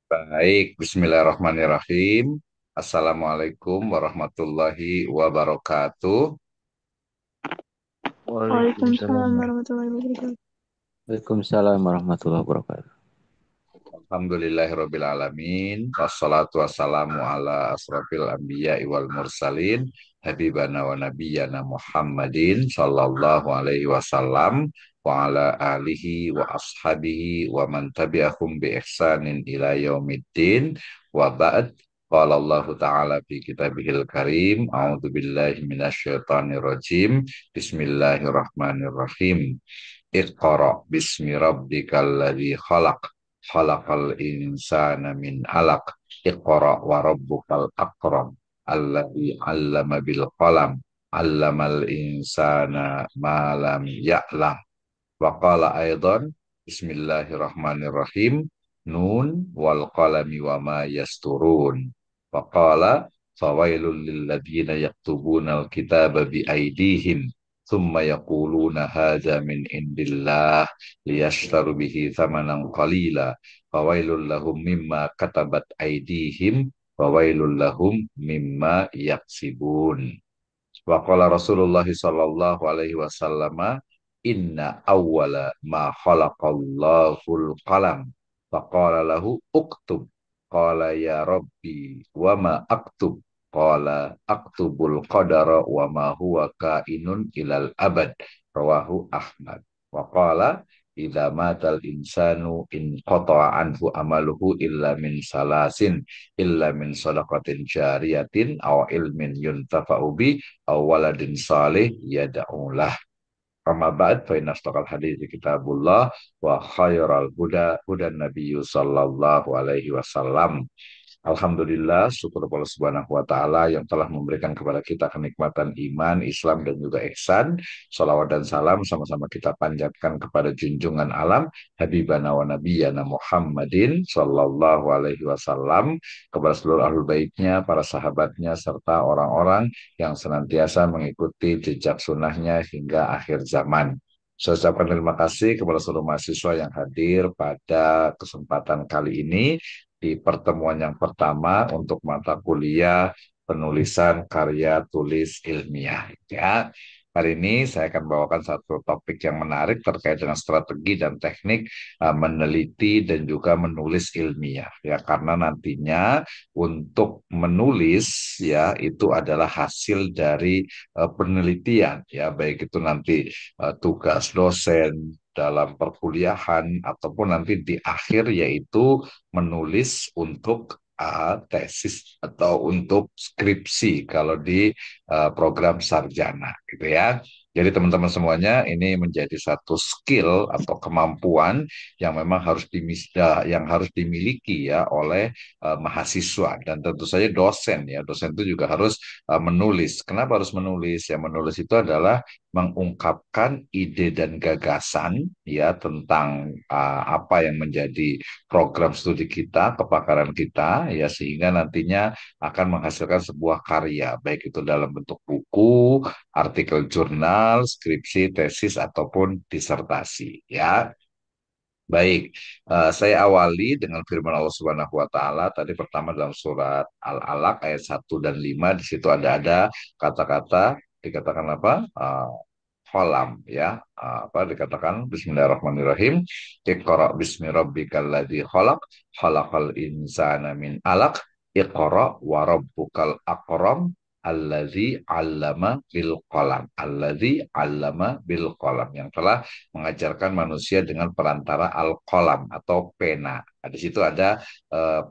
Baik, Bismillahirrahmanirrahim. Assalamualaikum warahmatullahi wabarakatuh. Waalaikumsalam. Waalaikumsalam warahmatullahi wabarakatuh. Waalaikumsalam warahmatullahi wabarakatuh. Alhamdulillahirrabbilalamin. Wassalatu wassalamu ala asrafil anbiya wal mursalin. Habibana wa nabiyyana Muhammadin sallallahu alaihi wasallam wa ala alihi wa ashabihi wa man tabi'ahum bi ihsanin ila yaumiddin wa ba'd. Qala Allah Ta'ala fi kitabihil karim. A'udzu billahi minasyaitonir rajim. Bismillahirrahmanirrahim. Iqra bismi rabbikal ladzi khalaq. Khalaqal insana min alaq. Iqra wa rabbukal akram. Alladzi 'allama bil qalam. 'Allamal insana ma lam ya'lam. Wa qala aidan Bismillahirrahmanirrahim. Nun wal qalami wa ma yasturun. Wa qala fawailul lil ladzina yaktubuna al kitaba bi aydihim thumma yaquluna hadza min indillah liyashtaru bihi thamanan qalila fawailul lahum mimma katabat aydihim fawailul lahum mimma yaksibun. Wa qala Rasulullah sallallahu alaihi wasallam, inna awwala ma khalaqallahul qalam. Faqala lahu uktub. Qala ya rabbi wa ma aktub. Qala aktubul qadara wa ma huwa kainun ilal abad. Rawahu Ahmad. Wa qala idza matal insanu in qata'a anhu amaluhu illa min salasin illa min sadaqatin jariyatin aw ilmin yuntafa'u bi aw waladin salih yad'ulah. Amma ba'd fa inna asdaqal hadits kitabullah wa khairal huda hudan nabiyyu sallallahu alaihi wasallam. Alhamdulillah, syukur kepada Subhanahu wa Ta'ala yang telah memberikan kepada kita kenikmatan iman, Islam, dan juga ihsan. Salawat dan salam sama-sama kita panjatkan kepada junjungan alam, Habibana wa Nabiyana Muhammadin Sallallahu Alaihi Wasallam, kepada seluruh ahlul baitnya, para sahabatnya, serta orang-orang yang senantiasa mengikuti jejak sunnahnya hingga akhir zaman. Saya ucapkan terima kasih kepada seluruh mahasiswa yang hadir pada kesempatan kali ini di pertemuan yang pertama untuk mata kuliah penulisan karya tulis ilmiah. Ya, hari ini saya akan bawakan satu topik yang menarik terkait dengan strategi dan teknik meneliti dan juga menulis ilmiah. Ya, karena nantinya untuk menulis ya itu adalah hasil dari penelitian. Ya, baik itu nanti tugas dosen dalam perkuliahan ataupun nanti di akhir yaitu menulis untuk tesis atau untuk skripsi kalau di program sarjana gitu ya. Jadi teman-teman semuanya ini menjadi satu skill atau kemampuan yang memang yang harus dimiliki ya oleh mahasiswa dan tentu saja dosen ya. Dosen itu juga harus menulis. Kenapa harus menulis? Ya menulis itu adalah mengungkapkan ide dan gagasan ya tentang apa yang menjadi program studi kita, kepakaran kita, ya sehingga nantinya akan menghasilkan sebuah karya, baik itu dalam bentuk buku, artikel jurnal, skripsi, tesis ataupun disertasi. Ya, baik. Saya awali dengan firman Allah Subhanahu Wa Taala. Tadi pertama dalam surat Al-Alaq ayat 1 dan 5. Di situ ada kata-kata dikatakan apa? Kolam ya apa dikatakan Bismillahirrahmanirrahim. Iqra bismi rabbikal ladzi khalaq khalaqal insana min alaq. Iqra wa rabbukal akram alladzi 'allama bil qalam yang telah mengajarkan manusia dengan perantara al-qalam atau pena. Nah, di situ ada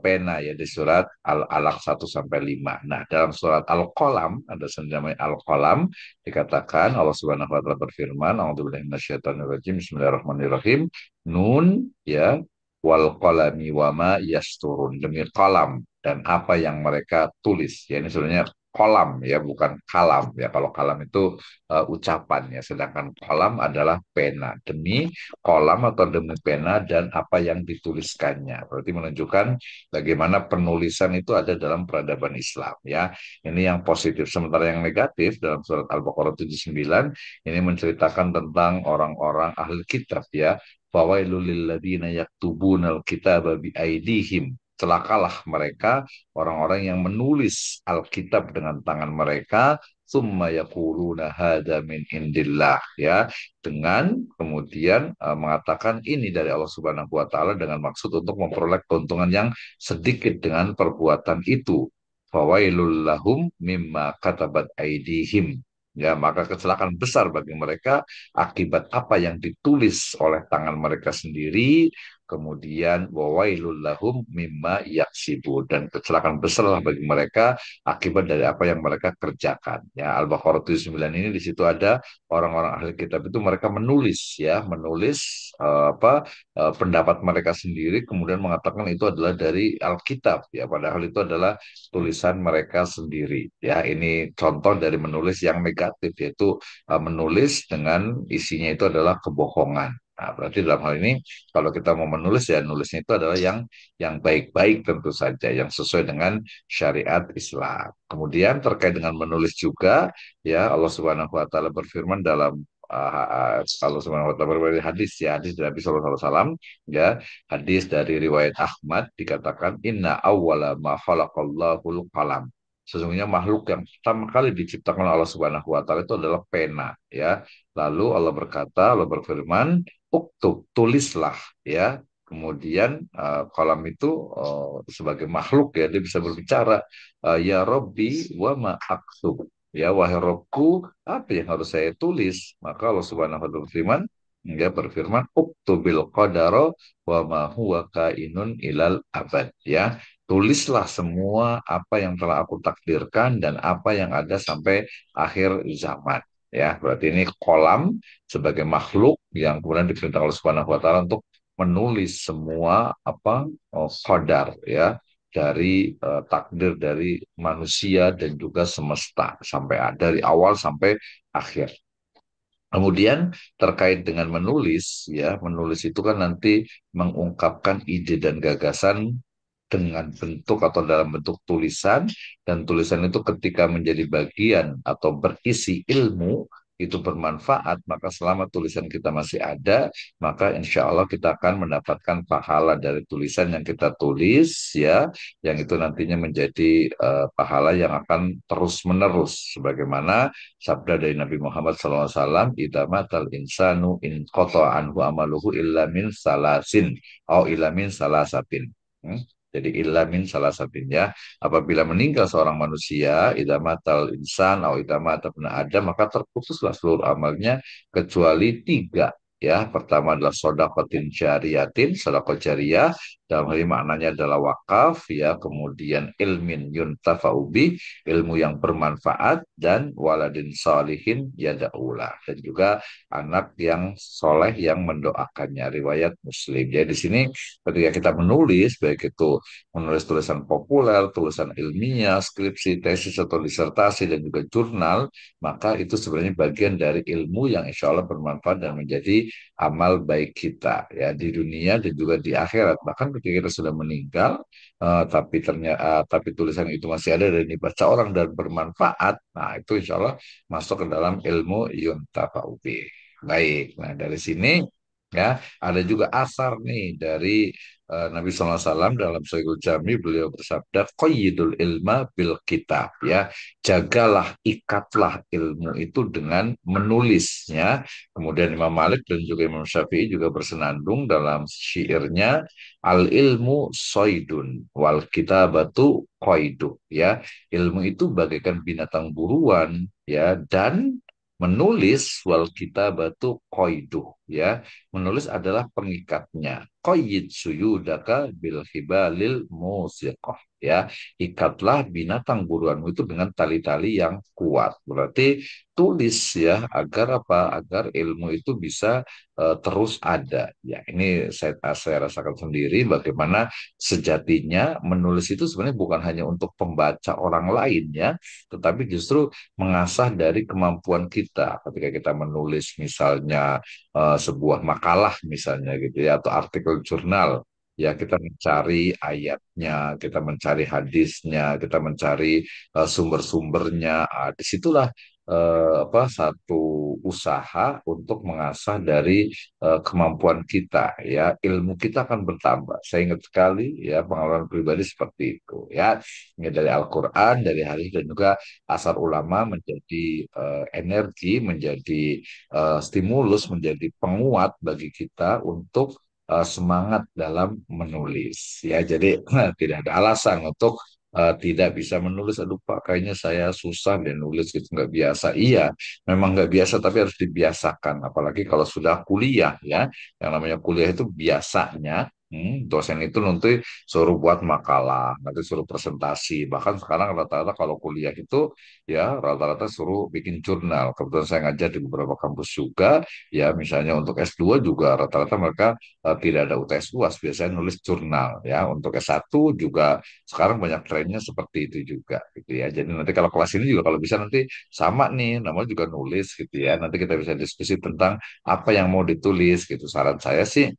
pena ya di surat Al-Alaq 1 sampai 5. Nah, dalam surat Al-Qalam ada sendiri namanya Al-Qalam. Dikatakan Allah Subhanahu wa taala berfirman, A'udzubillahi minasyaitonirrajim. Bismillahirrahmanirrahim. Nun ya wal qalami wama yasturun. Demi kalam dan apa yang mereka tulis. Ya ini sebenarnya kolam ya bukan kalam ya. Kalau kalam itu ucapan ya, sedangkan kolam adalah pena. Demi kolam atau demi pena dan apa yang dituliskannya. Berarti menunjukkan bagaimana penulisan itu ada dalam peradaban Islam ya. Ini yang positif. Sementara yang negatif dalam surat Al-Baqarah 79 ini menceritakan tentang orang-orang ahli kitab ya. Fawailul lilladzina yaktubunal kitaba biaidihim. celakalah mereka orang-orang yang menulis Alkitab dengan tangan mereka, summa yaquluna hadza min indillah, ya, dengan kemudian mengatakan ini dari Allah Subhanahu wa taala dengan maksud untuk memperoleh keuntungan yang sedikit dengan perbuatan itu. Fawailul lahum mimma katabat aidihim. Ya, maka kecelakaan besar bagi mereka akibat apa yang ditulis oleh tangan mereka sendiri. Kemudian wawailul lahum mimma yaksibu, dan kecelakaan besarlah bagi mereka akibat dari apa yang mereka kerjakan. Ya, Al-Baqarah 79 ini di situ ada orang-orang ahli kitab itu mereka menulis, ya, menulis pendapat mereka sendiri kemudian mengatakan itu adalah dari Alkitab, ya, padahal itu adalah tulisan mereka sendiri. Ya, ini contoh dari menulis yang negatif, yaitu menulis dengan isinya itu adalah kebohongan. Nah, berarti dalam hal ini kalau kita mau menulis, ya nulisnya itu adalah yang baik-baik tentu saja, yang sesuai dengan syariat Islam. Kemudian terkait dengan menulis juga, ya, Allah Subhanahu wa taala berfirman dalam Allah Subhanahu wa taala berfirman hadis, ya, hadis dari Nabi sallallahu alaihi wasallam, ya, hadis dari riwayat Ahmad dikatakan inna awwala ma khalaqallahu qalam. Sesungguhnya makhluk yang pertama kali diciptakan oleh Allah Subhanahu wa taala itu adalah pena, ya. Lalu Allah berkata, Allah berfirman, uktub, tulislah, ya. Kemudian kolam itu sebagai makhluk, ya, dia bisa berbicara, ya Robbi wa ma aktub, ya, wahai Robku, apa yang harus saya tulis? Maka Allah Subhanahu wa taala berfirman, dia berfirman, uktubil qadara wa ma huwa kainun ilal abad, ya. Tulislah semua apa yang telah aku takdirkan dan apa yang ada sampai akhir zaman. Ya, berarti ini kolam sebagai makhluk yang kemudian diperintah oleh Subhanahu wa taala untuk menulis semua qadar, ya, dari takdir dari manusia dan juga semesta sampai dari awal sampai akhir. Kemudian terkait dengan menulis, ya, menulis itu kan nanti mengungkapkan ide dan gagasan dengan bentuk atau dalam bentuk tulisan, dan tulisan itu ketika menjadi bagian atau berisi ilmu itu bermanfaat, maka selama tulisan kita masih ada, maka insya Allah kita akan mendapatkan pahala dari tulisan yang kita tulis, ya, yang itu nantinya menjadi pahala yang akan terus menerus sebagaimana sabda dari Nabi Muhammad SAW, idza matal insanu in qata anhu amaluhu illa min salasin au illa min salasatin. Hmm? Jadi ilamin salah satunya, apabila meninggal seorang manusia, idza matal insan atau idza mata ibnu adam, maka terputuslah seluruh amalnya kecuali tiga. Ya, pertama adalah sodakotin jariyatin, sodakot jariyah, dalam hal ini maknanya adalah wakaf, ya, kemudian ilmin yuntafa'ubi, ilmu yang bermanfaat, dan waladin salihin yada'ula, dan juga anak yang soleh yang mendoakannya, riwayat Muslim. Jadi di sini ketika kita menulis, baik itu menulis tulisan populer, tulisan ilmiah, skripsi, tesis atau disertasi dan juga jurnal, maka itu sebenarnya bagian dari ilmu yang insya Allah bermanfaat dan menjadi amal baik kita, ya, di dunia dan juga di akhirat. Bahkan ketika kita sudah meninggal, tapi tulisan itu masih ada dan dibaca orang dan bermanfaat, nah itu insya Allah masuk ke dalam ilmu yuntafa'ubi. Baik, nah dari sini, ya, ada juga asar nih dari Nabi SAW dalam Sahihul Jami, beliau bersabda, qayyidul ilma bil kitab, ya, jagalah, ikatlah ilmu itu dengan menulisnya. Kemudian Imam Malik dan juga Imam Syafi'i juga bersenandung dalam syairnya, al ilmu soidun wal kitabatu qaidu, ya, ilmu itu bagaikan binatang buruan, ya, dan menulis wal kitabatu qaidu, ya, menulis adalah pengikatnya. Qayyid suyudaka bil hibalil musiqah, ya, ikatlah binatang buruanmu itu dengan tali-tali yang kuat. Berarti tulis, ya, agar apa? Agar ilmu itu bisa terus ada. Ya, ini saya rasakan sendiri bagaimana sejatinya menulis itu sebenarnya bukan hanya untuk pembaca orang lain, ya, tetapi justru mengasah dari kemampuan kita ketika kita menulis misalnya sebuah makalah misalnya gitu, ya, atau artikel jurnal, ya, kita mencari ayatnya, kita mencari hadisnya, kita mencari sumber-sumbernya, disitulah satu usaha untuk mengasah dari kemampuan kita ya, ilmu kita akan bertambah. Saya ingat sekali ya, pengalaman pribadi seperti itu ya. Ini dari Al-Quran, dari hadis, dan juga asar ulama menjadi energi, menjadi stimulus, menjadi penguat bagi kita untuk semangat dalam menulis ya. Jadi tidak ada alasan untuk tidak bisa menulis. Aduh Pak, kayaknya saya susah deh nulis gitu, nggak biasa. Iya, memang nggak biasa, tapi harus dibiasakan. Apalagi kalau sudah kuliah ya, yang namanya kuliah itu biasanya dosen itu nanti suruh buat makalah, nanti suruh presentasi. Bahkan sekarang rata-rata kalau kuliah itu ya rata-rata suruh bikin jurnal. Kebetulan saya ngajar di beberapa kampus juga, ya misalnya untuk S2 juga rata-rata mereka tidak ada UTS UAS, biasanya nulis jurnal ya. Untuk S1 juga sekarang banyak trennya seperti itu juga gitu ya. Jadi nanti kalau kelas ini juga kalau bisa nanti sama nih, namanya juga nulis gitu ya. Nanti kita bisa diskusi tentang apa yang mau ditulis gitu. Saran saya sih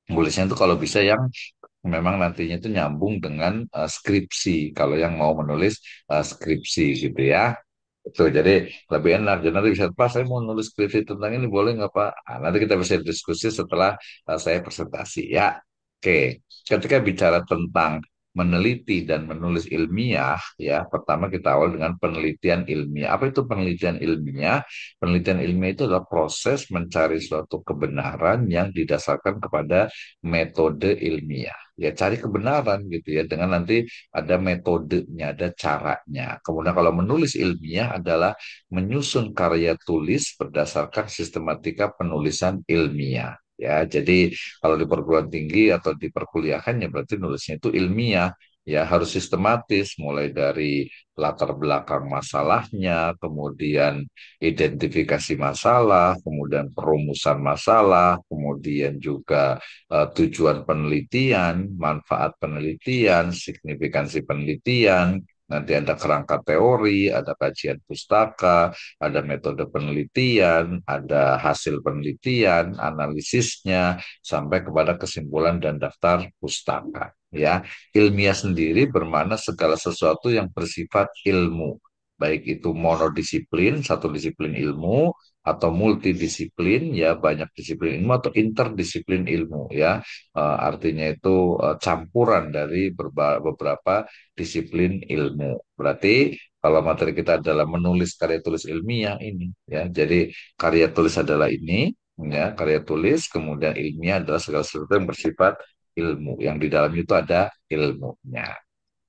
nulisnya itu kalau bisa yang memang nantinya itu nyambung dengan skripsi. Kalau yang mau menulis skripsi gitu ya. Betul, jadi lebih enak. Jadi nanti bisa, Pak, saya mau nulis skripsi tentang ini, boleh nggak, Pak? Nah, nanti kita bisa diskusi setelah saya presentasi, ya. Oke, ketika bicara tentang meneliti dan menulis ilmiah, ya, pertama kita awal dengan penelitian ilmiah. Apa itu penelitian ilmiah? Penelitian ilmiah itu adalah proses mencari suatu kebenaran yang didasarkan kepada metode ilmiah. Ya, cari kebenaran gitu ya, dengan nanti ada metodenya, ada caranya. Kemudian kalau menulis ilmiah adalah menyusun karya tulis berdasarkan sistematika penulisan ilmiah. Ya, jadi kalau di perguruan tinggi atau di perkuliahan ya berarti nulisnya itu ilmiah. Ya, harus sistematis mulai dari latar belakang masalahnya, kemudian identifikasi masalah, kemudian perumusan masalah, kemudian juga tujuan penelitian, manfaat penelitian, signifikansi penelitian, nanti ada kerangka teori, ada kajian pustaka, ada metode penelitian, ada hasil penelitian, analisisnya, sampai kepada kesimpulan dan daftar pustaka. Ya, ilmiah sendiri bermakna segala sesuatu yang bersifat ilmu, baik itu monodisiplin, satu disiplin ilmu, atau multidisiplin ya, banyak disiplin ilmu, atau interdisiplin ilmu ya. Artinya itu campuran dari beberapa disiplin ilmu. Berarti kalau materi kita adalah menulis karya tulis ilmiah ini ya. Jadi karya tulis adalah ini ya, karya tulis, kemudian ilmiah adalah segala sesuatu yang bersifat ilmu, yang di dalam itu ada ilmunya.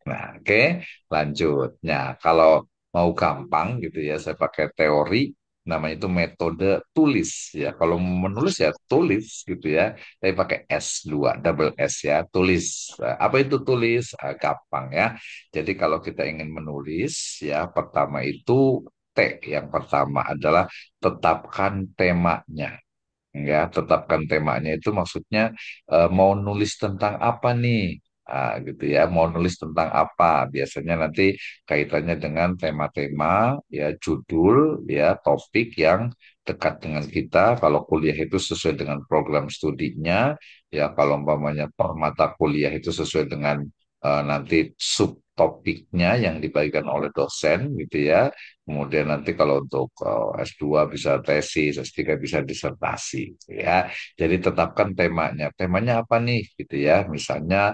Nah, oke, lanjut. Nah, kalau mau gampang gitu ya, saya pakai teori, namanya itu metode tulis ya. Kalau menulis ya tulis gitu ya, tapi pakai S2, double S ya, tulis. Nah, apa itu tulis? Gampang ya. Jadi kalau kita ingin menulis ya, pertama itu T, yang pertama adalah tetapkan temanya. Ya, tetapkan temanya itu maksudnya mau nulis tentang apa nih? Gitu ya, mau nulis tentang apa? Biasanya nanti kaitannya dengan tema-tema, ya judul, ya topik yang dekat dengan kita. Kalau kuliah itu sesuai dengan program studinya, ya kalau umpamanya per mata kuliah itu sesuai dengan nanti subtopiknya yang dibagikan oleh dosen gitu ya. Kemudian nanti kalau untuk S2 bisa tesis, S3 bisa disertasi, gitu ya. Jadi tetapkan temanya. Temanya apa nih, gitu ya. Misalnya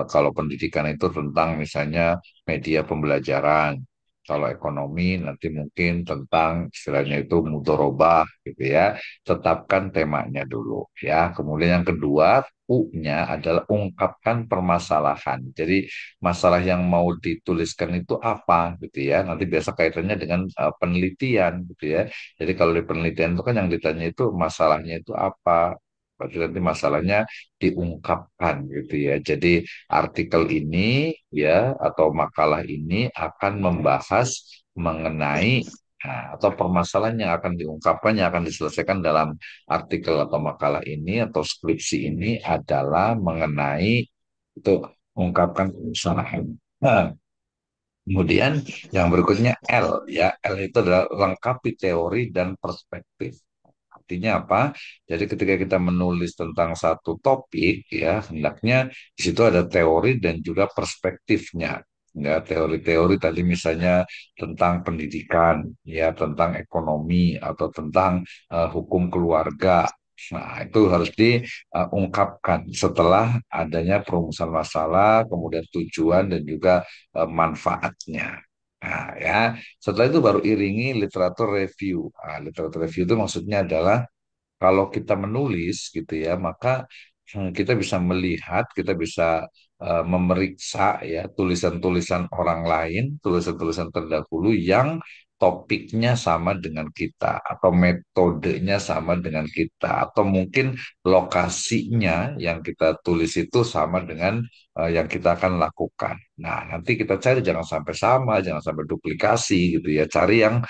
kalau pendidikan itu tentang misalnya media pembelajaran. Kalau ekonomi nanti mungkin tentang istilahnya itu mudorobah gitu ya. Tetapkan temanya dulu ya. Kemudian yang kedua, U-nya adalah ungkapkan permasalahan. Jadi masalah yang mau dituliskan itu apa gitu ya. Nanti biasa kaitannya dengan penelitian gitu ya. Jadi kalau di penelitian itu kan yang ditanya itu masalahnya itu apa. Berarti nanti masalahnya diungkapkan gitu ya. Jadi artikel ini ya atau makalah ini akan membahas mengenai atau permasalahan yang akan diungkapkan, yang akan diselesaikan dalam artikel atau makalah ini atau skripsi ini adalah mengenai itu, ungkapkan permasalahan. Nah, kemudian yang berikutnya L ya. L itu adalah lengkapi teori dan perspektif. Artinya apa? Jadi ketika kita menulis tentang satu topik ya, hendaknya di situ ada teori dan juga perspektifnya. Ya, teori-teori tadi misalnya tentang pendidikan, ya tentang ekonomi atau tentang hukum keluarga. Nah, itu harus diungkapkan setelah adanya perumusan masalah, kemudian tujuan dan juga manfaatnya. Nah, ya, setelah itu baru iringi literatur review. Nah, literatur review itu maksudnya adalah kalau kita menulis gitu ya, maka kita bisa melihat, kita bisa memeriksa ya tulisan-tulisan orang lain, tulisan-tulisan terdahulu yang topiknya sama dengan kita atau metodenya sama dengan kita atau mungkin lokasinya yang kita tulis itu sama dengan yang kita akan lakukan. Nah, nanti kita cari jangan sampai sama, jangan sampai duplikasi gitu ya. Cari yang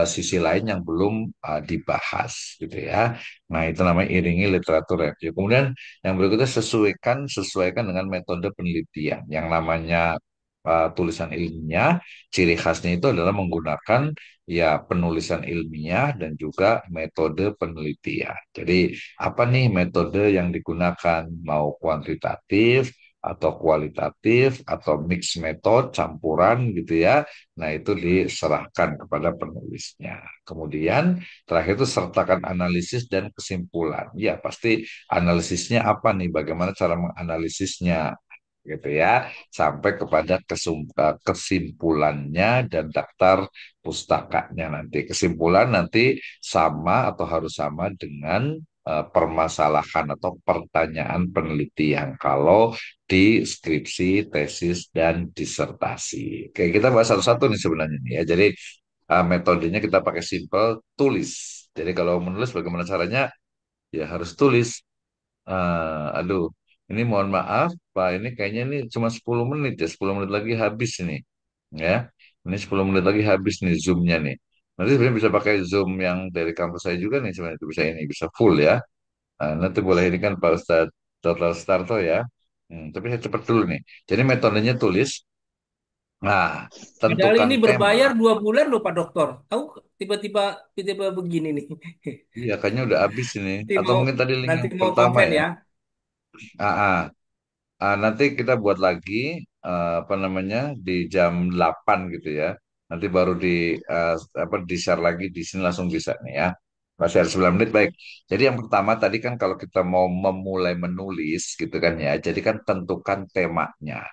sisi lain yang belum dibahas gitu ya. Nah, itu namanya iringi literatur review. Kemudian yang berikutnya sesuaikan dengan metode penelitian. Yang namanya tulisan ilmiah, ciri khasnya itu adalah menggunakan ya penulisan ilmiah dan juga metode penelitian. Jadi, apa nih metode yang digunakan? Mau kuantitatif atau kualitatif atau mix metode campuran gitu ya. Nah, itu diserahkan kepada penulisnya. Kemudian terakhir itu sertakan analisis dan kesimpulan. Ya, pasti analisisnya apa nih? Bagaimana cara menganalisisnya? Gitu ya, sampai kepada kesimpulannya dan daftar pustakanya nanti. Kesimpulan nanti sama atau harus sama dengan permasalahan atau pertanyaan penelitian kalau di skripsi, tesis, dan disertasi. Oke, kita bahas satu-satu nih sebenarnya nih ya. Jadi metodenya kita pakai simple, tulis. Jadi kalau menulis bagaimana caranya? Ya harus tulis. Aduh, ini mohon maaf, Pak. Ini kayaknya ini cuma 10 menit ya. 10 menit lagi habis ini. Ya, ini 10 menit lagi habis nih Zoom-nya nih. Nanti sebenarnya bisa pakai Zoom yang dari kampus saya juga nih. Sebenarnya itu bisa ini, bisa full ya. Nanti boleh ini kan Pak Ustadz Dr. Starto ya. Tapi saya cepat dulu nih. Jadi metodenya tulis. Nah, Padahal tentukan ini tema. berbayar 2 bulan loh Pak Dokter. Tahu tiba-tiba tiba-tiba begini nih. Iya, kayaknya udah habis ini. Nanti Atau mau mungkin tadi link nanti yang mau pertama komplain ya. ya. Ah, ah. Nanti kita buat lagi apa namanya di jam 8 gitu ya. Nanti baru eh, di share lagi di sini langsung bisa nih ya. Masih ada 9 menit baik. Jadi yang pertama tadi kan kalau kita mau memulai menulis gitu kan ya. Jadi kan tentukan temanya.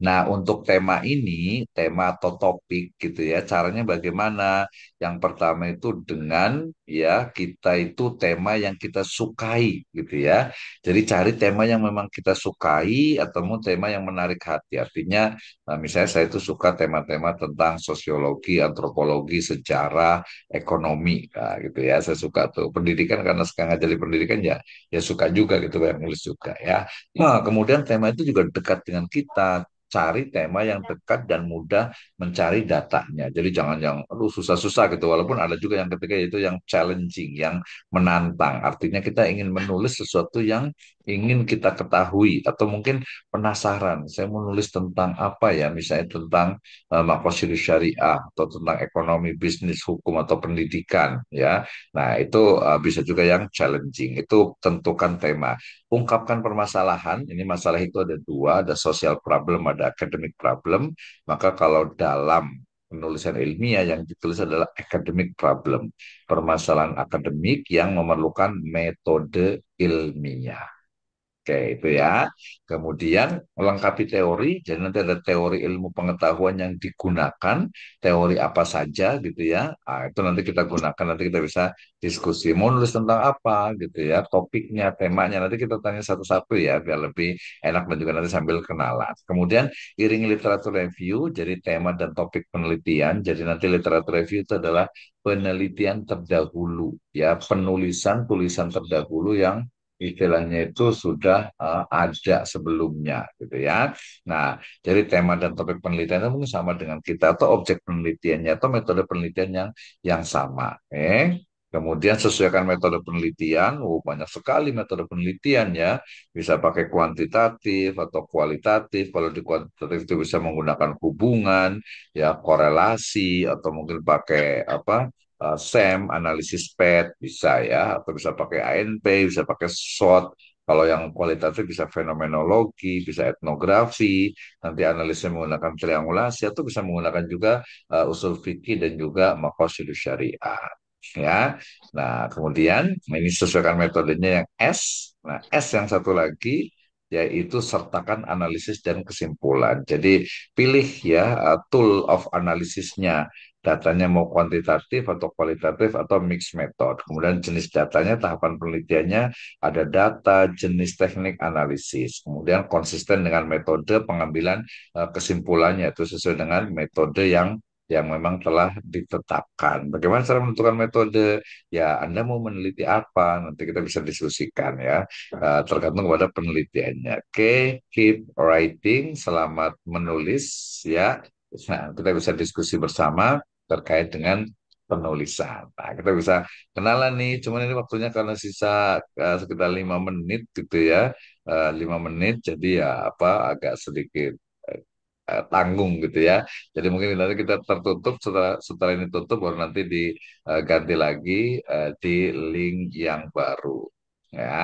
Nah, untuk tema ini, tema atau topik gitu ya, caranya bagaimana? Yang pertama itu dengan ya kita itu tema yang kita sukai gitu ya. Jadi cari tema yang memang kita sukai atau mau tema yang menarik hati. Artinya, misalnya saya itu suka tema-tema tentang sosiologi, antropologi, sejarah, ekonomi, nah, gitu ya. Saya suka tuh pendidikan karena sekarang ngajari pendidikan ya, ya suka juga gitu yang nulis juga ya. Nah, kemudian tema itu juga dekat dengan kita. Cari tema yang dekat dan mudah mencari datanya. Jadi jangan yang aduh susah-susah gitu. Walaupun ada juga yang ketiga yaitu yang challenging, yang menantang. Artinya kita ingin menulis sesuatu yang ingin kita ketahui atau mungkin penasaran. Saya mau nulis tentang apa ya? Misalnya tentang makrosyariah syariah atau tentang ekonomi, bisnis, hukum atau pendidikan ya. Nah, itu bisa juga yang challenging. Itu tentukan tema. Ungkapkan permasalahan. Ini masalah itu ada dua, ada social problem, ada academic problem. Maka kalau dalam penulisan ilmiah yang ditulis adalah academic problem, permasalahan akademik yang memerlukan metode ilmiah. Oke, itu ya. Kemudian melengkapi teori, jadi nanti ada teori ilmu pengetahuan yang digunakan, teori apa saja gitu ya. Itu nanti kita gunakan, nanti kita bisa diskusi. Mau nulis tentang apa gitu ya, topiknya, temanya, nanti kita tanya satu-satu ya, biar lebih enak dan juga nanti sambil kenalan. Kemudian iringi literatur review, jadi tema dan topik penelitian. Jadi nanti literatur review itu adalah penelitian terdahulu, ya, penulisan tulisan terdahulu yang istilahnya itu sudah ada sebelumnya gitu ya. Nah, jadi tema dan topik penelitian itu mungkin sama dengan kita atau objek penelitiannya atau metode penelitian yang sama. Kemudian sesuaikan metode penelitian, banyak sekali metode penelitian ya, bisa pakai kuantitatif atau kualitatif. Kalau di kuantitatif itu bisa menggunakan hubungan, ya korelasi atau mungkin pakai apa SEM, analisis PET bisa ya, atau bisa pakai ANP, bisa pakai SWOT. Kalau yang kualitatif bisa fenomenologi, bisa etnografi, nanti analisnya menggunakan triangulasi, atau bisa menggunakan juga usul fikih dan juga maqasidus syariah. Ya, nah kemudian ini sesuaikan metodenya yang S. Nah, S yang satu lagi yaitu sertakan analisis dan kesimpulan. Jadi pilih ya tool of analisisnya. Datanya mau kuantitatif atau kualitatif atau mixed method. Kemudian jenis datanya, tahapan penelitiannya, ada data, jenis teknik analisis. Kemudian konsisten dengan metode pengambilan kesimpulannya itu sesuai dengan metode yang memang telah ditetapkan. Bagaimana cara menentukan metode? Ya, Anda mau meneliti apa? Nanti kita bisa diskusikan ya, tergantung pada penelitiannya. Oke, keep writing, selamat menulis ya. Nah, kita bisa diskusi bersama terkait dengan penulisan. Nah, kita bisa kenalan nih, cuman ini waktunya karena sisa sekitar 5 menit gitu ya, 5 menit, jadi ya apa agak sedikit tanggung gitu ya. Jadi mungkin nanti kita tertutup setelah setelah ini tutup baru nanti diganti lagi di link yang baru. Ya.